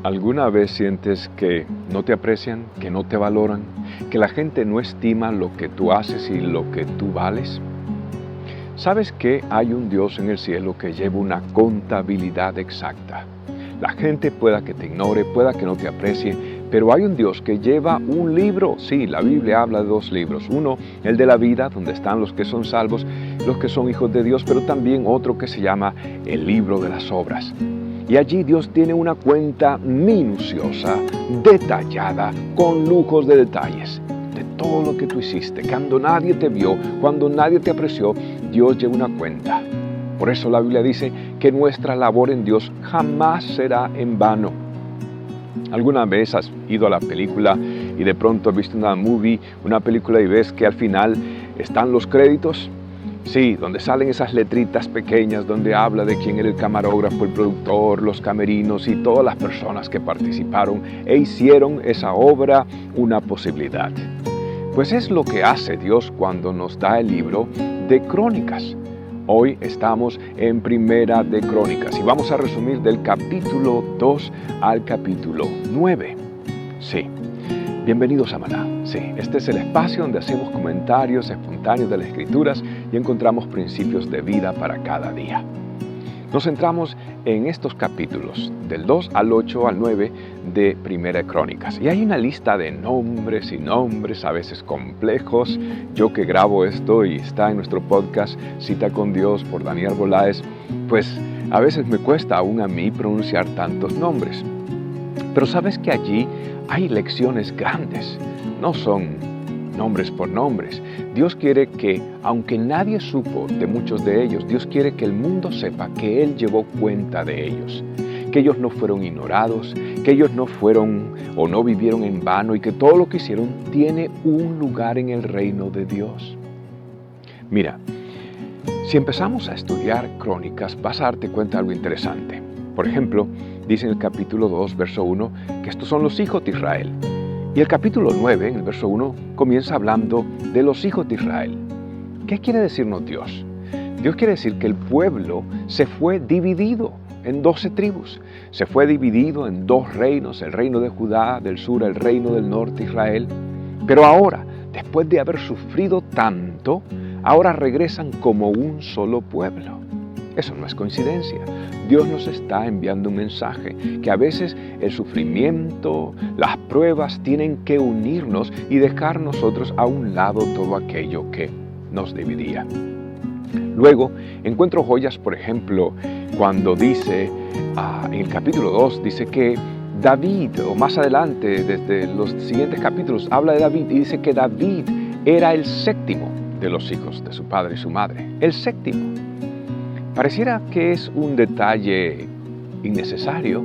¿Alguna vez sientes que no te aprecian, que no te valoran, que la gente no estima lo que tú haces y lo que tú vales? ¿Sabes que hay un Dios en el cielo que lleva una contabilidad exacta? La gente pueda que te ignore, pueda que no te aprecie, pero hay un Dios que lleva un libro. Sí, la Biblia habla de 2 libros. Uno, el de la vida, donde están los que son salvos, los que son hijos de Dios, pero también otro que se llama el libro de las obras. Y allí Dios tiene una cuenta minuciosa, detallada, con lujos de detalles, de todo lo que tú hiciste. Cuando nadie te vio, cuando nadie te apreció, Dios lleva una cuenta. Por eso la Biblia dice que nuestra labor en Dios jamás será en vano. ¿Alguna vez has ido a la película y de pronto has visto una película y ves que al final están los créditos? Sí, donde salen esas letritas pequeñas donde habla de quién era el camarógrafo, el productor, los camerinos y todas las personas que participaron e hicieron esa obra una posibilidad. Pues es lo que hace Dios cuando nos da el libro de Crónicas. Hoy estamos en Primera de Crónicas y vamos a resumir del capítulo 2 al capítulo 9. Sí. Bienvenidos a Maná. Sí, este es el espacio donde hacemos comentarios espontáneos de las Escrituras y encontramos principios de vida para cada día. Nos centramos en estos capítulos, del 2 al 8 al 9 de Primera de Crónicas. Y hay una lista de nombres y nombres, a veces complejos. Yo que grabo esto y está en nuestro podcast Cita con Dios por Daniel Arboláez, pues a veces me cuesta aún a mí pronunciar tantos nombres. Pero sabes que allí hay lecciones grandes, no son nombres por nombres. Dios quiere que, aunque nadie supo de muchos de ellos, Dios quiere que el mundo sepa que Él llevó cuenta de ellos, que ellos no fueron ignorados, que ellos no fueron o no vivieron en vano y que todo lo que hicieron tiene un lugar en el reino de Dios. Mira, si empezamos a estudiar Crónicas, vas a darte cuenta de algo interesante. Por ejemplo, dice en el capítulo 2, verso 1, que estos son los hijos de Israel. Y el capítulo 9, en el verso 1, comienza hablando de los hijos de Israel. ¿Qué quiere decirnos Dios? Dios quiere decir que el pueblo se fue dividido en 12 tribus. Se fue dividido en 2 reinos, el reino de Judá, del sur, el reino del norte, Israel. Pero ahora, después de haber sufrido tanto, ahora regresan como un solo pueblo. Eso no es coincidencia. Dios nos está enviando un mensaje, que a veces el sufrimiento, las pruebas tienen que unirnos y dejar nosotros a un lado todo aquello que nos dividía. Luego encuentro joyas, por ejemplo, cuando dice, en el capítulo 2, dice que David, o más adelante, desde los siguientes capítulos, habla de David y dice que David era el 7º de los hijos de su padre y su madre. El 7º. Pareciera que es un detalle innecesario,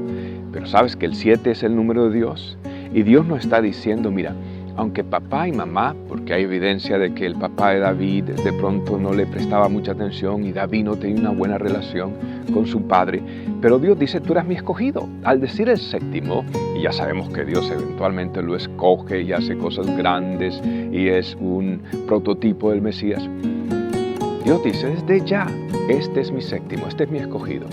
pero sabes que el 7 es el número de Dios. Y Dios nos está diciendo, mira, aunque papá y mamá, porque hay evidencia de que el papá de David de pronto no le prestaba mucha atención y David no tenía una buena relación con su padre, pero Dios dice, tú eres mi escogido. Al decir el 7º, y ya sabemos que Dios eventualmente lo escoge y hace cosas grandes y es un prototipo del Mesías, Dios dice, desde ya, este es mi 7º, este es mi escogido.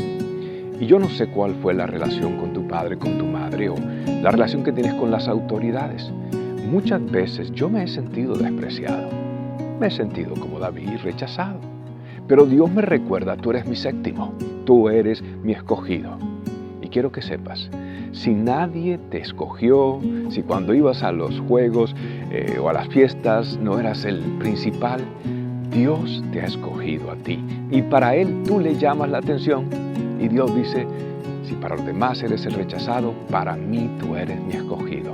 Y yo no sé cuál fue la relación con tu padre, con tu madre, o la relación que tienes con las autoridades. Muchas veces yo me he sentido despreciado, me he sentido como David rechazado. Pero Dios me recuerda, tú eres mi 7º, tú eres mi escogido. Y quiero que sepas, si nadie te escogió, si cuando ibas a los juegos o a las fiestas no eras el principal, Dios te ha escogido a ti y para Él tú le llamas la atención y Dios dice, si para los demás eres el rechazado, para mí tú eres mi escogido.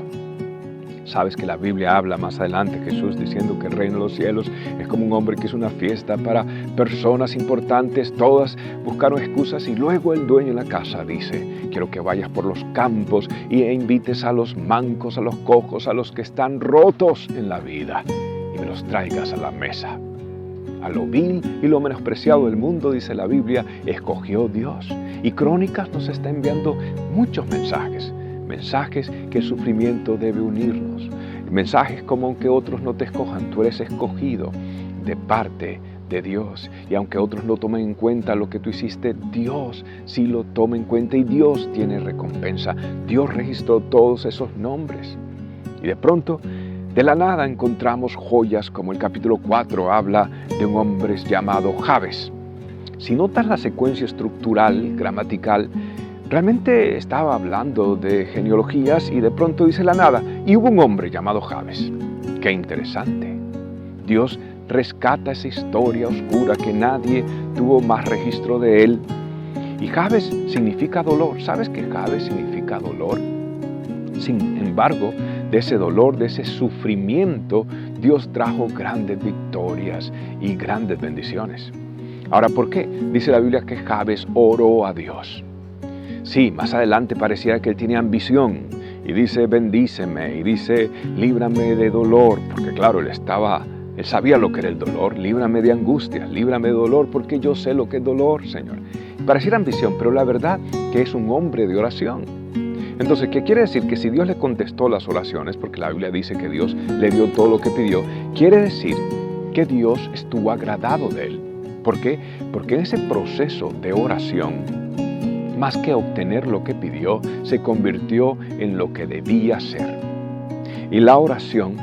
Sabes que la Biblia habla más adelante, Jesús diciendo que el reino de los cielos es como un hombre que hizo una fiesta para personas importantes, todas buscaron excusas y luego el dueño de la casa dice, quiero que vayas por los campos e invites a los mancos, a los cojos, a los que están rotos en la vida y me los traigas a la mesa. A lo vil y lo menospreciado del mundo, dice la Biblia, escogió Dios. Y Crónicas nos está enviando muchos mensajes que el sufrimiento debe unirnos. Mensajes como aunque otros no te escojan, tú eres escogido de parte de Dios. Y aunque otros no tomen en cuenta lo que tú hiciste, Dios sí lo toma en cuenta y Dios tiene recompensa. Dios registró todos esos nombres. Y de pronto, de la nada encontramos joyas como el capítulo 4 habla de un hombre llamado Jabes. Si notas la secuencia estructural, gramatical, realmente estaba hablando de genealogías y de pronto dice la nada, y hubo un hombre llamado Jabes. ¡Qué interesante! Dios rescata esa historia oscura que nadie tuvo más registro de él. Y Jabes significa dolor. ¿Sabes qué Jabes significa dolor? Sin embargo, de ese dolor, de ese sufrimiento, Dios trajo grandes victorias y grandes bendiciones. Ahora, ¿por qué? Dice la Biblia que Jabes oró a Dios. Sí, más adelante parecía que él tenía ambición y dice, bendíceme, y dice, líbrame de dolor, porque claro, él sabía lo que era el dolor, líbrame de angustia, líbrame de dolor, porque yo sé lo que es dolor, Señor. Pareciera ambición, pero la verdad que es un hombre de oración. Entonces, ¿qué quiere decir? Que si Dios le contestó las oraciones, porque la Biblia dice que Dios le dio todo lo que pidió, quiere decir que Dios estuvo agradado de él. ¿Por qué? Porque en ese proceso de oración, más que obtener lo que pidió, se convirtió en lo que debía ser. Y la oración,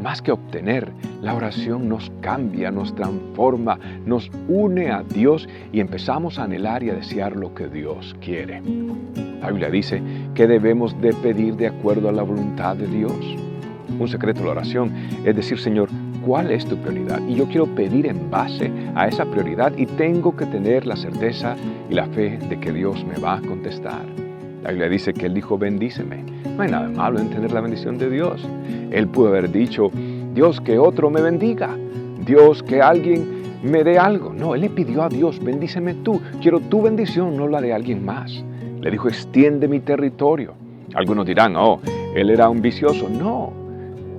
más que obtener, la oración nos cambia, nos transforma, nos une a Dios y empezamos a anhelar y a desear lo que Dios quiere. La Biblia dice que debemos de pedir de acuerdo a la voluntad de Dios. Un secreto de la oración es decir, Señor, ¿cuál es tu prioridad? Y yo quiero pedir en base a esa prioridad y tengo que tener la certeza y la fe de que Dios me va a contestar. La Biblia dice que Él dijo, bendíceme. No hay nada malo en tener la bendición de Dios. Él pudo haber dicho, Dios, que otro me bendiga. Dios, que alguien me dé algo. No, Él le pidió a Dios, bendíceme tú. Quiero tu bendición, no la de alguien más. Le dijo, extiende mi territorio. Algunos dirán, oh, Él era un vicioso. No.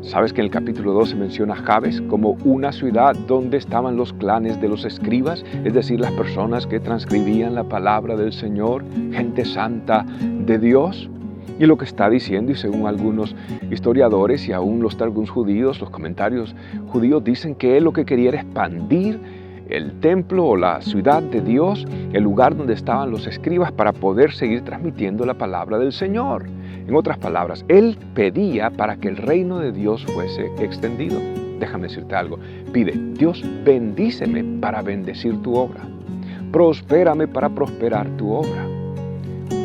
¿Sabes que en el capítulo 2 se menciona a Jabes como una ciudad donde estaban los clanes de los escribas? Es decir, las personas que transcribían la palabra del Señor, gente santa de Dios. Y lo que está diciendo, y según algunos historiadores y aún los targums judíos, los comentarios judíos dicen que él lo que quería era expandir el templo o la ciudad de Dios, el lugar donde estaban los escribas para poder seguir transmitiendo la palabra del Señor. En otras palabras, él pedía para que el reino de Dios fuese extendido. Déjame decirte algo, pide, Dios bendíceme para bendecir tu obra, prospérame para prosperar tu obra.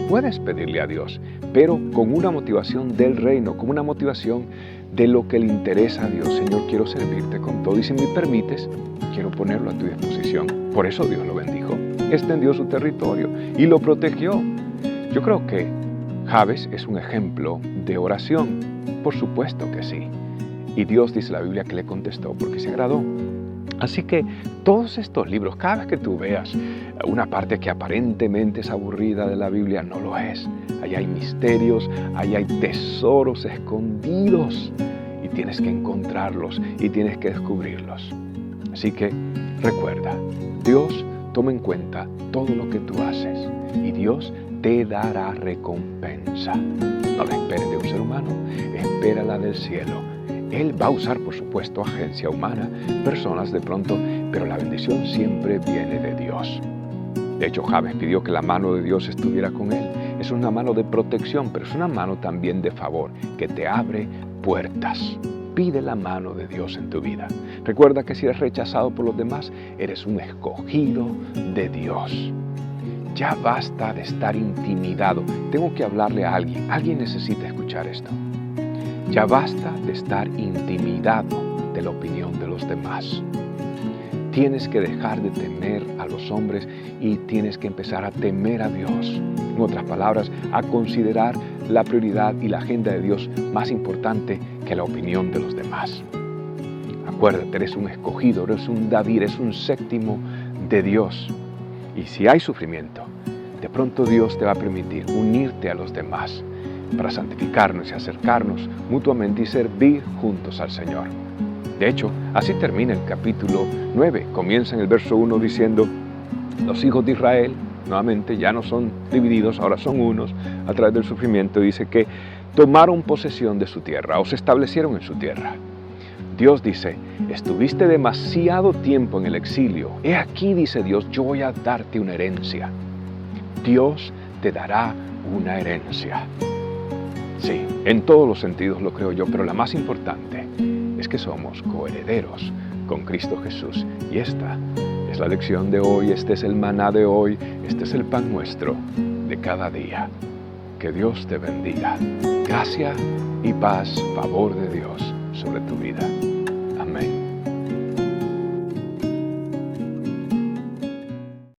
Puedes pedirle a Dios, pero con una motivación del reino, con una motivación de lo que le interesa a Dios. Señor, quiero servirte con todo y si me permites, quiero ponerlo a tu disposición. Por eso Dios lo bendijo, extendió su territorio y lo protegió. Yo creo que Jabes es un ejemplo de oración, por supuesto que sí. Y Dios dice en la Biblia que le contestó porque se agradó. Así que todos estos libros, cada vez que tú veas una parte que aparentemente es aburrida de la Biblia, no lo es. Allá hay misterios, allá hay tesoros escondidos y tienes que encontrarlos y tienes que descubrirlos. Así que recuerda, Dios toma en cuenta todo lo que tú haces y Dios te dará recompensa. No la esperes de un ser humano, espérala del cielo. Él va a usar, por supuesto, agencia humana, personas de pronto, pero la bendición siempre viene de Dios. De hecho, Jabes pidió que la mano de Dios estuviera con él. Es una mano de protección, pero es una mano también de favor, que te abre puertas. Pide la mano de Dios en tu vida. Recuerda que si eres rechazado por los demás, eres un escogido de Dios. Ya basta de estar intimidado. Tengo que hablarle a alguien. Alguien necesita escuchar esto. Ya basta de estar intimidado de la opinión de los demás. Tienes que dejar de temer a los hombres y tienes que empezar a temer a Dios. En otras palabras, a considerar la prioridad y la agenda de Dios más importante que la opinión de los demás. Acuérdate, eres un escogido, eres un David, eres un séptimo de Dios. Y si hay sufrimiento, de pronto Dios te va a permitir unirte a los demás para santificarnos y acercarnos mutuamente y servir juntos al Señor. De hecho, así termina el capítulo 9. Comienza en el verso 1 diciendo, los hijos de Israel, nuevamente ya no son divididos, ahora son unos, a través del sufrimiento, dice que tomaron posesión de su tierra o se establecieron en su tierra. Dios dice, estuviste demasiado tiempo en el exilio. He aquí, dice Dios, yo voy a darte una herencia. Dios te dará una herencia. Sí, en todos los sentidos lo creo yo, pero la más importante es que somos coherederos con Cristo Jesús. Y esta es la lección de hoy, este es el maná de hoy, este es el pan nuestro de cada día. Que Dios te bendiga. Gracia y paz, favor de Dios sobre tu vida.